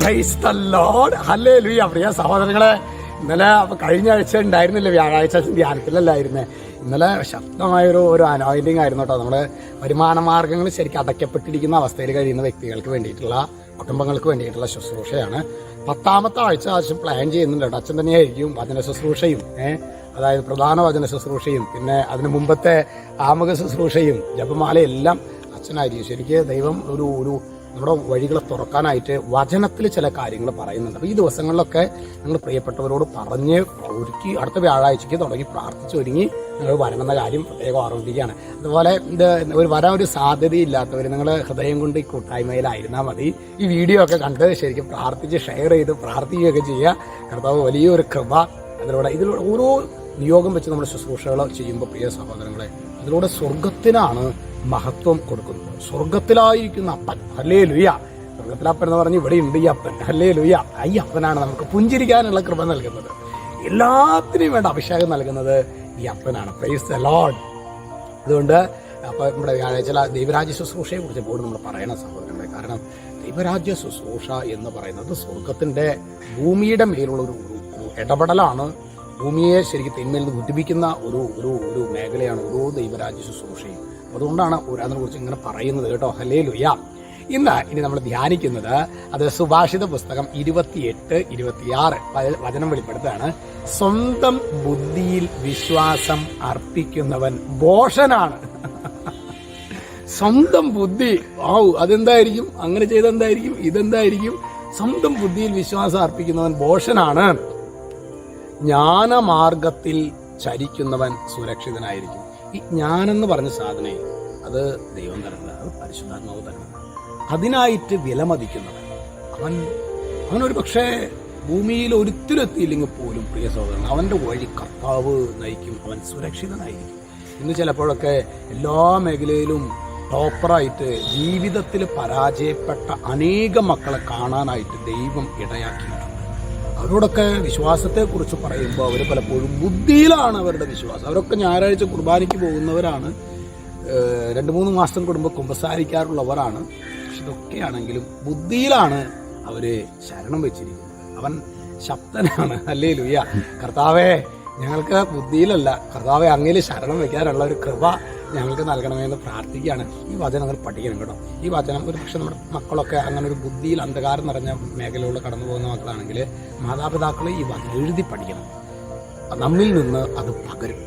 Praise the Lord. Hallelujah. പ്രിയ സഹോദരങ്ങളെ, ഇന്നലെ കഴിഞ്ഞ ആഴ്ച ഉണ്ടായിരുന്നില്ല, വ്യാഴാഴ്ച ധ്യാനത്തിലല്ലായിരുന്നേ. ഇന്നലെ ശക്തമായൊരു അനോയിന്റിങ് ആയിരുന്നു കേട്ടോ. നമ്മുടെ വരുമാന മാർഗങ്ങൾ ശരിക്കും അടയ്ക്കപ്പെട്ടിരിക്കുന്ന അവസ്ഥയിൽ കഴിയുന്ന വ്യക്തികൾക്ക് വേണ്ടിയിട്ടുള്ള, കുടുംബങ്ങൾക്ക് വേണ്ടിയിട്ടുള്ള ശുശ്രൂഷയാണ്. 10ാമത്തെ ആഴ്ച അച്ഛൻ പ്ലാൻ ചെയ്യുന്നുണ്ട് കേട്ടോ. അച്ഛൻ തന്നെയായിരിക്കും വചന ശുശ്രൂഷയും, അതായത് പ്രധാന വചന ശുശ്രൂഷയും, പിന്നെ അതിന് മുമ്പത്തെ ആമുഖ ശുശ്രൂഷയും ജപമാലയെല്ലാം അച്ഛനായിരിക്കും. ശരിക്കും ദൈവം ഒരു നമ്മുടെ വഴികളെ തുറക്കാനായിട്ട് വചനത്തിൽ ചില കാര്യങ്ങൾ പറയുന്നുണ്ട്. അപ്പോൾ ഈ ദിവസങ്ങളിലൊക്കെ നിങ്ങൾ പ്രിയപ്പെട്ടവരോട് പറഞ്ഞ് ഒരുക്കി അടുത്ത വ്യാഴാഴ്ചയ്ക്ക് തുടങ്ങി പ്രാർത്ഥിച്ചൊരുങ്ങി നിങ്ങൾ വരണമെന്ന കാര്യം പ്രത്യേകം ഓർമ്മിപ്പിക്കുകയാണ്. അതുപോലെ ഇത് വരാൻ ഒരു സാധ്യതയില്ലാത്തവർ നിങ്ങൾ ഹൃദയം കൊണ്ട് ഈ കൂട്ടായ്മയിലായിരുന്നാൽ മതി. ഈ വീഡിയോ ഒക്കെ കണ്ട് ശരിക്കും പ്രാർത്ഥിച്ച് ഷെയർ ചെയ്ത് പ്രാർത്ഥിക്കുകയൊക്കെ ചെയ്യുക. കർത്താവ് വലിയൊരു കൃപ അതിലൂടെ ഓരോ നിയോഗം വെച്ച് നമ്മൾ ശുശ്രൂഷകൾ ചെയ്യുമ്പോൾ പ്രിയ സഹോദരങ്ങളെ, അതിലൂടെ സ്വർഗത്തിനാണ് മഹത്വം കൊടുക്കുന്നത്. സ്വർഗത്തിലായിരിക്കുന്ന അപ്പൻ, ഹല്ലേലൂയ. സ്വർഗത്തിലപ്പൻ എന്ന് പറഞ്ഞ് ഇവിടെ ഉണ്ട് ഈ അപ്പൻ, ഹല്ലേലൂയ. ഈ അപ്പനാണ് നമുക്ക് പുഞ്ചിരിക്കാനുള്ള കൃപ നൽകുന്നത്. എല്ലാത്തിനും വേണ്ട അഭിഷേകം നൽകുന്നത് ഈ അപ്പനാണ്. Praise the Lord. അതുകൊണ്ട് അപ്പോൾ നമ്മുടെ വ്യാഴാഴ്ച ദൈവരാജ്യ ശുശ്രൂഷയെ കുറിച്ച് പോലും നമ്മൾ പറയണം സഹോദരങ്ങളെ. കാരണം ദൈവരാജ്യ ശുശ്രൂഷ എന്ന് പറയുന്നത് സ്വർഗത്തിൻ്റെ ഭൂമിയുടെ മേലുള്ള ഒരു ഇടപെടലാണ്. ഭൂമിയെ ശരിക്കും തിന്മയിൽ നിന്ന് ഉദ്ധിപ്പിക്കുന്ന ഒരു മേഖലയാണ് ഓരോ ദൈവരാജ്യ ശുശ്രൂഷയും. അതുകൊണ്ടാണ് അതിനെക്കുറിച്ച് ഇങ്ങനെ പറയുന്നത് കേട്ടോ. ഹല്ലേലൂയ. ഇനി നമ്മൾ ധ്യാനിക്കുന്നത് അത് സുഭാഷിത പുസ്തകം 28-26 വചനം വെളിപ്പെടുത്താണ്. സ്വന്തം ബുദ്ധിയിൽ വിശ്വാസം അർപ്പിക്കുന്നവൻ ഭോഷനാണ്. സ്വന്തം ബുദ്ധി, അതെന്തായിരിക്കും? അങ്ങനെ ചെയ്തെന്തായിരിക്കും? ഇതെന്തായിരിക്കും? സ്വന്തം ബുദ്ധിയിൽ വിശ്വാസം അർപ്പിക്കുന്നവൻ ഭോഷനാണ്. ജ്ഞാനമാർഗത്തിൽ ചരിക്കുന്നവൻ സുരക്ഷിതനായിരിക്കും. ഈ ജ്ഞാനെന്ന് പറഞ്ഞ സാധനേ അത് ദൈവം തരുന്നതാണ്, അത് പരിശുദ്ധാത്മാവ് തരുന്നതാണ്. അതിനായിട്ട് വിലമതിക്കുന്നവൻ അവനൊരു പക്ഷേ ഭൂമിയിൽ ഒരിക്കലെത്തിയില്ലെങ്കിൽ പോലും പ്രിയ സഹോദരൻ, അവൻ്റെ വഴി കർത്താവ് നയിക്കും. അവൻ സുരക്ഷിതനായിരിക്കും. ഇന്ന് ചിലപ്പോഴൊക്കെ എല്ലാ മേഖലയിലും ടോപ്പറായിട്ട് ജീവിതത്തിൽ പരാജയപ്പെട്ട അനേകം മക്കളെ കാണാനായിട്ട് ദൈവം ഇടയാക്കിയിട്ടുണ്ട്. അവരോടൊക്കെ വിശ്വാസത്തെക്കുറിച്ച് പറയുമ്പോൾ അവർ പലപ്പോഴും ബുദ്ധിയിലാണ് അവരുടെ വിശ്വാസം. അവരൊക്കെ ഞായറാഴ്ച കുർബാനയ്ക്ക് പോകുന്നവരാണ്, 2-3 മാസം കൂടുമ്പോൾ കുമ്പസാരിക്കാറുള്ളവരാണ്. പക്ഷെ ഇതൊക്കെയാണെങ്കിലും ബുദ്ധിയിലാണ് അവർ ശരണം വെച്ചിരിക്കുന്നത്. അവൻ ശക്തനാണ്. ഹല്ലേലൂയ. കർത്താവേ, ഞങ്ങൾക്ക് ബുദ്ധിയിലല്ല, കർത്താവെ അങ്ങയിൽ ശരണം വെക്കാനുള്ള ഒരു കൃപ ഞങ്ങൾക്ക് നൽകണമെന്ന് പ്രാർത്ഥിക്കുകയാണ്. ഈ വചനം നിങ്ങൾ പഠിക്കണം കേട്ടോ. ഈ വചനം ഒരു പക്ഷെ നമ്മുടെ മക്കളൊക്കെ അങ്ങനെ ഒരു ബുദ്ധിയിൽ അന്ധകാരം നിറഞ്ഞ മേഖലകളിൽ കടന്നു പോകുന്ന മക്കളാണെങ്കിൽ മാതാപിതാക്കൾ ഈ വചനം എഴുതി പഠിക്കണം. നമ്മിൽ നിന്ന് അത് പകരും.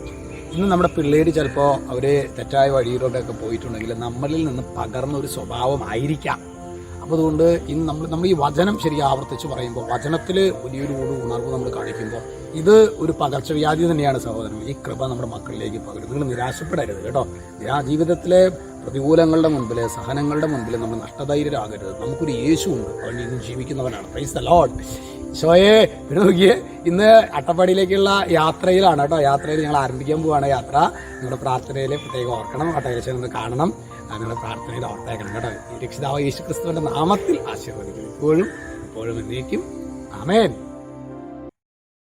ഇന്ന് നമ്മുടെ പിള്ളേർ ചിലപ്പോൾ അവർ തെറ്റായ വഴിയിലൂടെയൊക്കെ പോയിട്ടുണ്ടെങ്കിൽ നമ്മളിൽ നിന്ന് പകർന്ന ഒരു സ്വഭാവമായിരിക്കാം. അപ്പോൾ അതുകൊണ്ട് ഇന്ന് നമ്മൾ ഈ വചനം ശരിക്കും ആവർത്തിച്ച് പറയുമ്പോൾ, വചനത്തിൽ വലിയൊരു ഉണർവ് നമ്മൾ കാണിക്കുമ്പോൾ ഇത് ഒരു പകർച്ചവ്യാധി തന്നെയാണ് സഹോദരൻ. ഈ കൃപ നമ്മുടെ മക്കളിലേക്ക് പകരും. നിങ്ങൾ നിരാശപ്പെടരുത് കേട്ടോ. ജീവിതത്തിലെ പ്രതികൂലങ്ങളുടെ മുൻപിൽ, സഹനങ്ങളുടെ മുൻപിൽ നമ്മൾ നഷ്ടധൈര്യരാകരുത്. നമുക്കൊരു യേശു ഉണ്ട്, അവൻ ഇന്ന് ജീവിക്കുന്നവനാണ്. Praise the Lord. ഈശോയെ നോക്കിയേ, ഇന്ന് അട്ടപ്പാടിയിലേക്കുള്ള യാത്രയിലാണ് കേട്ടോ. യാത്രയിൽ ഞങ്ങൾ ആരംഭിക്കാൻ പോവുകയാണ് യാത്ര. നിങ്ങളുടെ പ്രാർത്ഥനയിൽ പ്രത്യേകം ഓർക്കണം. അട്ടയിലെ ഒന്ന് കാണണം. നിങ്ങളുടെ പ്രാർത്ഥനയിൽ ഓർത്തേക്കണം കേട്ടോ. ഈ രക്ഷിതാവ് യേശു ക്രിസ്തുവിന്റെ നാമത്തിൽ ആശീർവദിക്കുന്നു. ഇപ്പോഴും എന്നേക്കും. ആമേൻ.